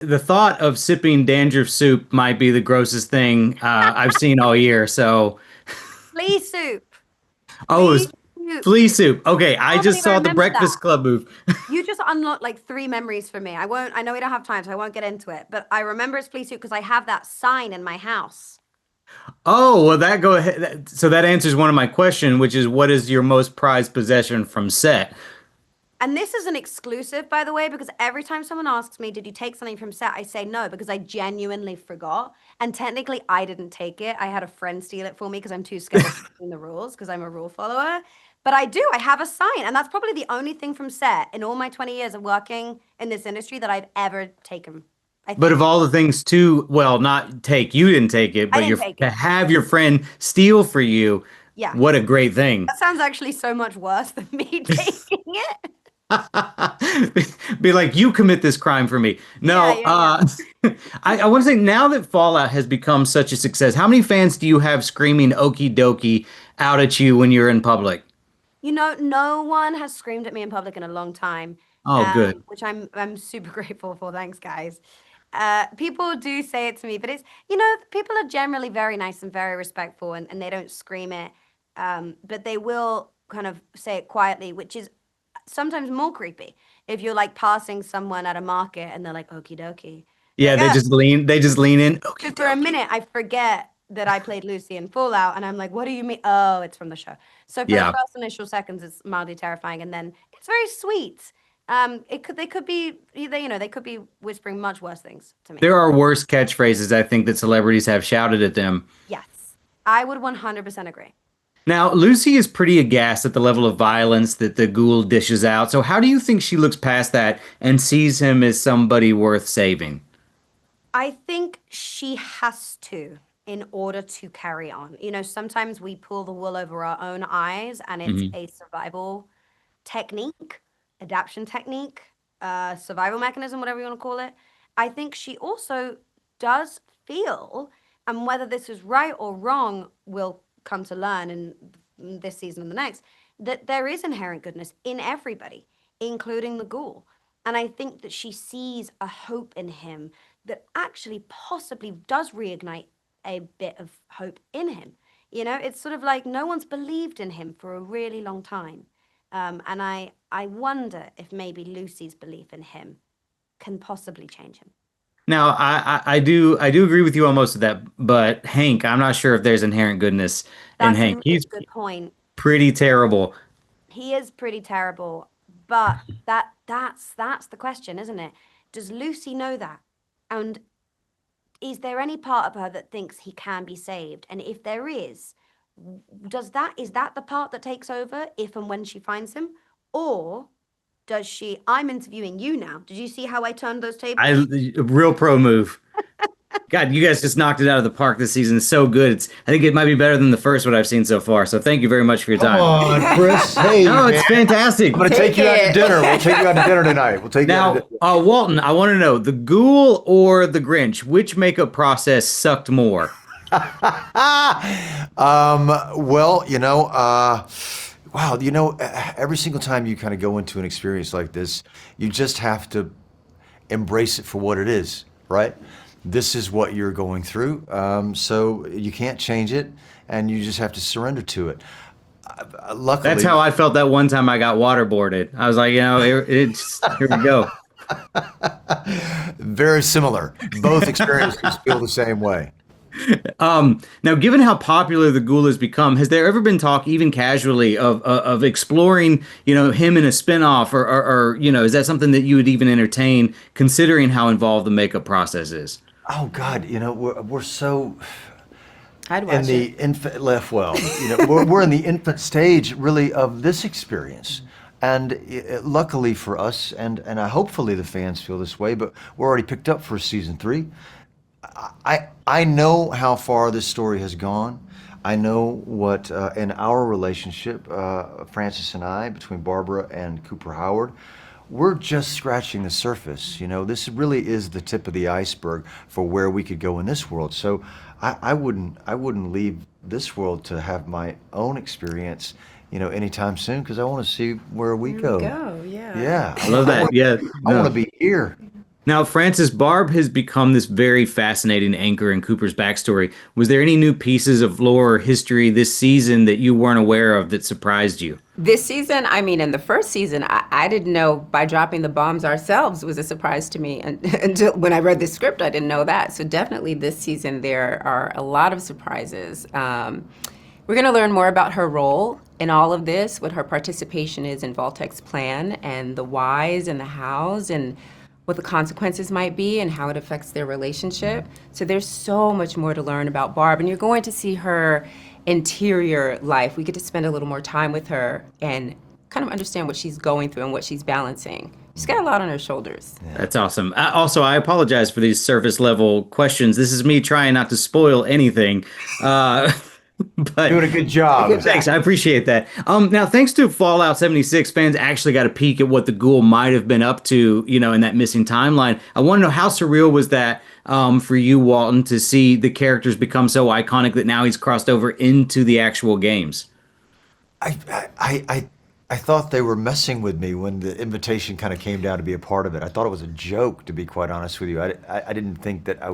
the thought of sipping dandruff soup might be the grossest thing I've seen all year. So, Flea soup. oh, it Flea was soup. flea soup. Okay, I Can't just believe I saw the remembered that. Breakfast Club move. You just unlocked like three memories for me. I know we don't have time, so I won't get into it. But I remember it's flea soup because I have that sign in my house. Oh, well, that go ahead. So that answers one of my question, which is what is your most prized possession from set? And this is an exclusive, by the way, because every time someone asks me, did you take something from set? I say no, because I genuinely forgot. And technically, I didn't take it. I had a friend steal it for me because I'm too scared of breaking the rules because I'm a rule follower. But I do, I have a sign. And that's probably the only thing from set in all my 20 years of working in this industry that I've ever taken, I But of think. all the things to, well, not take, you didn't take it, I but didn't your take to it. have your friend steal for you, Yeah. what a great thing. That sounds actually so much worse than me taking it. Be like, you commit this crime for me. Yeah, No, yeah, yeah. I want to say now that Fallout has become such a success, how many fans do you have screaming okie dokie out at you when you're in public? No one has screamed at me in public in a long time, Oh, good. which I'm super grateful for. Thanks, guys. People do say it to me, but people are generally very nice and very respectful, and they don't scream it, but they will kind of say it quietly, which is sometimes more creepy. If you're like passing someone at a market and they're like okie dokie, you're Yeah, like, oh, they just lean in. Okie because for a dokie. minute, I forget that I played Lucy in Fallout, and I'm like, "What do you mean?" Oh, it's from the show. So for the Yeah. first initial seconds, it's mildly terrifying, and then it's very sweet. They could be, they could be whispering much worse things to me. There are worse catchphrases I think that celebrities have shouted at them. Yes, I would 100% agree. Now, Lucy is pretty aghast at the level of violence that the ghoul dishes out. So, how do you think she looks past that and sees him as somebody worth saving? I think she has to in order to carry on. Sometimes we pull the wool over our own eyes, and it's Hmm. a survival technique, adaptation technique, survival mechanism, whatever you want to call it. I think she also does feel, and whether this is right or wrong, we'll come to learn in this season and the next, that there is inherent goodness in everybody, including the ghoul. And I think that she sees a hope in him that actually possibly does reignite a bit of hope in him. It's sort of like no one's believed in him for a really long time. And I wonder if maybe Lucy's belief in him can possibly change him. Now, I do agree with you on most of that, but Hank, I'm not sure if there's inherent goodness in That's a Hank. really He's good point. pretty terrible. He is pretty terrible, but that's the question, isn't it? Does Lucy know that? And is there any part of her that thinks he can be saved? And if there is that the part that takes over if and when she finds him? Or does she I'm interviewing you now. Did you see how I turned those I tables? a real pro move. God, you guys just knocked it out of the park this season. It's so good. I think it might be better than the first one I've seen so far. So thank you very much for your Come time. on, Chris. Hey, No, it's man. fantastic. I'm gonna take you out to dinner. We'll take you out to dinner tonight. We'll take you out to Now, dinner. Walton, I want to know the Ghoul or the Grinch, which makeup process sucked more? Well, wow, every single time you kind of go into an experience like this, you just have to embrace it for what it is, right? This is what you're going through, so you can't change it, and you just have to surrender to it. That's Luckily, how I felt that one time I got waterboarded. I was like, here we go. very similar. Both experiences feel the same way. Now, given how popular the Ghoul has become, has there ever been talk, even casually, of exploring, him in a spinoff, or is that something that you would even entertain, considering how involved the makeup process is? Oh God, we're so I'd in watch the it. infant left well, we're in the infant stage really of this experience. And luckily for us, and hopefully the fans feel this way, but we're already picked up for season three. I know how far this story has gone. I know what in our relationship, Francis and I, between Barbara and Cooper Howard, we're just scratching the surface. This really is the tip of the iceberg for where we could go in this world. So I wouldn't leave this world to have my own experience, anytime soon, because I want to see where we There we go. go. Yeah. Yeah, I love that. Yeah, I want to no. be here. Now, Francis, Barb has become this very fascinating anchor in Cooper's backstory. Was there any new pieces of lore or history this season that you weren't aware of that surprised you? This season, I mean, in the first season, I didn't know by dropping the bombs ourselves was a surprise to me. And until when I read the script, I didn't know that. So definitely this season, there are a lot of surprises. We're going to learn more about her role in all of this, what her participation is in Vault-Tec's plan, and the whys and the hows, and what the consequences might be and how it affects their relationship. So there's so much more to learn about Barb, and you're going to see her interior life. We get to spend a little more time with her and kind of understand what she's going through and what she's balancing. She's got a lot on her shoulders. Yeah. That's awesome. Also, I apologize for these surface level questions. This is me trying not to spoil anything. But doing a good job. Thanks, I appreciate that. Now, thanks to Fallout 76, fans actually got a peek at what the Ghoul might have been up to, in that missing timeline. I want to know, how surreal was that for you, Walton, to see the characters become so iconic that now he's crossed over into the actual games? I thought they were messing with me when the invitation kind of came down to be a part of it. I thought it was a joke, to be quite honest with you. I didn't think that that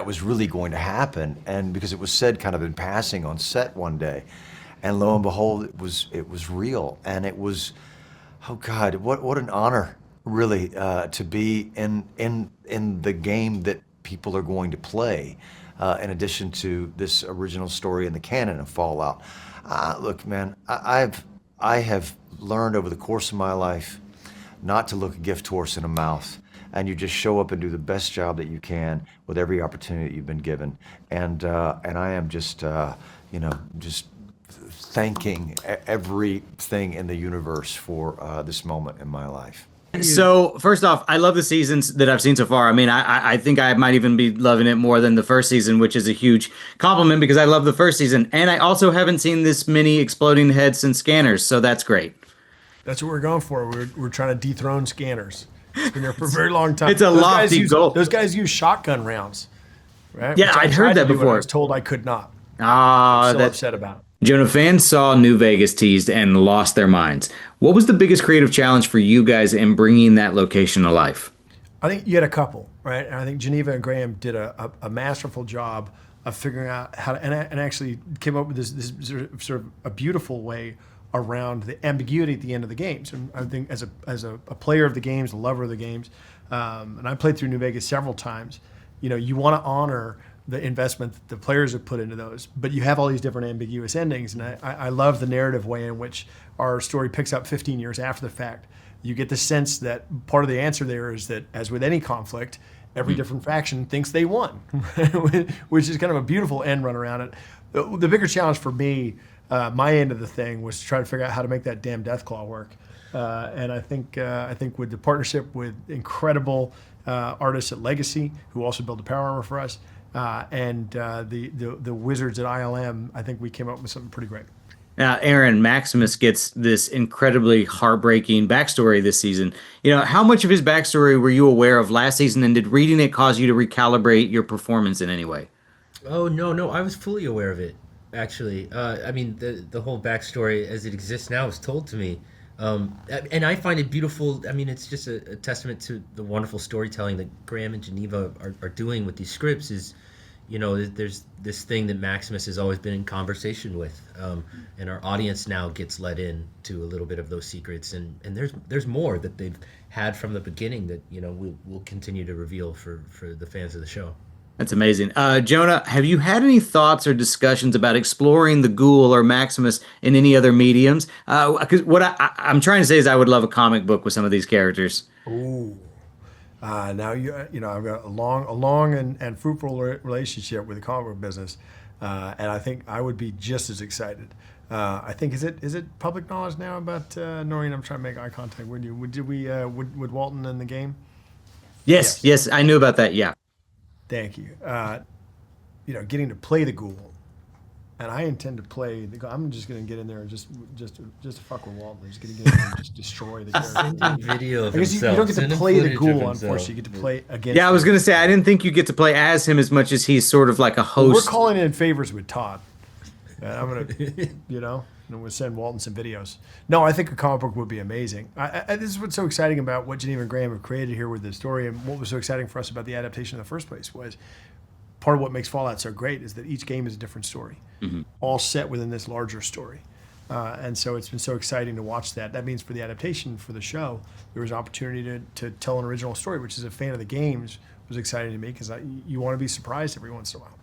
was really going to happen, and because it was said kind of in passing on set one day, and lo and behold, it was real, and it was, oh God, what an honor, really, to be in the game that people are going to play, in addition to this original story in the canon of Fallout. Look, man, I have learned over the course of my life not to look a gift horse in the mouth. And you just show up and do the best job that you can with every opportunity that you've been given. And I am just thanking everything in the universe for this moment in my life. So, first off, I love the seasons that I've seen so far. I mean, I think I might even be loving it more than the first season, which is a huge compliment because I love the first season. And I also haven't seen this many exploding heads and scanners, so that's great. That's what we're going for. We're trying to dethrone scanners. It's been there for a very long time. It's a lofty goal. Those guys use shotgun rounds, right? Yeah, I'd heard that before. I was told I could not. I'm so upset about it. Jonah, fans saw New Vegas teased and lost their minds. What was the biggest creative challenge for you guys in bringing that location to life? I think you had a couple, right? And I think Geneva and Graham did a masterful job of figuring out how to, and actually came up with this sort of a beautiful way around the ambiguity at the end of the games. And I think as a player of the games, a lover of the games, and I played through New Vegas several times, you want to honor the investment that the players have put into those, but you have all these different ambiguous endings. And I love the narrative way in which our story picks up 15 years after the fact. You get the sense that part of the answer there is that, as with any conflict, every different faction thinks they won, which is kind of a beautiful end run around it. The bigger challenge for me, my end of the thing, was to try to figure out how to make that damn Deathclaw work. And I think with the partnership with incredible artists at Legacy, who also built the power armor for us, and the wizards at ILM, I think we came up with something pretty great. Now, Aaron, Maximus gets this incredibly heartbreaking backstory this season. How much of his backstory were you aware of last season, and did reading it cause you to recalibrate your performance in any way? Oh, no, I was fully aware of it, actually. I mean, the whole backstory as it exists now was told to me. And I find it beautiful. I mean, it's just a testament to the wonderful storytelling that Graham and Geneva are doing with these scripts. Is, there's this thing that Maximus has always been in conversation with, and our audience now gets let in to a little bit of those secrets. And there's more that they've had from the beginning that we'll continue to reveal for the fans of the show. That's amazing. Jonah, have you had any thoughts or discussions about exploring the Ghoul or Maximus in any other mediums? Because what I'm trying to say is I would love a comic book with some of these characters. Ooh. Now I've got a long and fruitful relationship with the comic book business, and I think I would be just as excited. I think is it public knowledge now about Noreen? I'm trying to make eye contact with you. Would Walton in the game? Yes, I knew about that. Yeah. Thank you. Getting to play the Ghoul, and I intend to play the Ghoul. I'm just going to get in there and just to fuck with Walton. I'm just going to get in there and just destroy the character. Send him video of I guess you don't get to play the Ghoul, unfortunately. You get to play against. Yeah, I was going to say I didn't think you get to play as him as much as he's sort of like a host. We're calling in favors with Todd. And I'm going to, and we'll send Walton some videos. No, I think a comic book would be amazing. This is what's so exciting about what Geneva and Graham have created here with the story, and what was so exciting for us about the adaptation in the first place was part of what makes Fallout so great is that each game is a different story, all set within this larger story. And so it's been so exciting to watch that. That means for the adaptation for the show, there was an opportunity to tell an original story, which as a fan of the games was exciting to me because you want to be surprised every once in a while.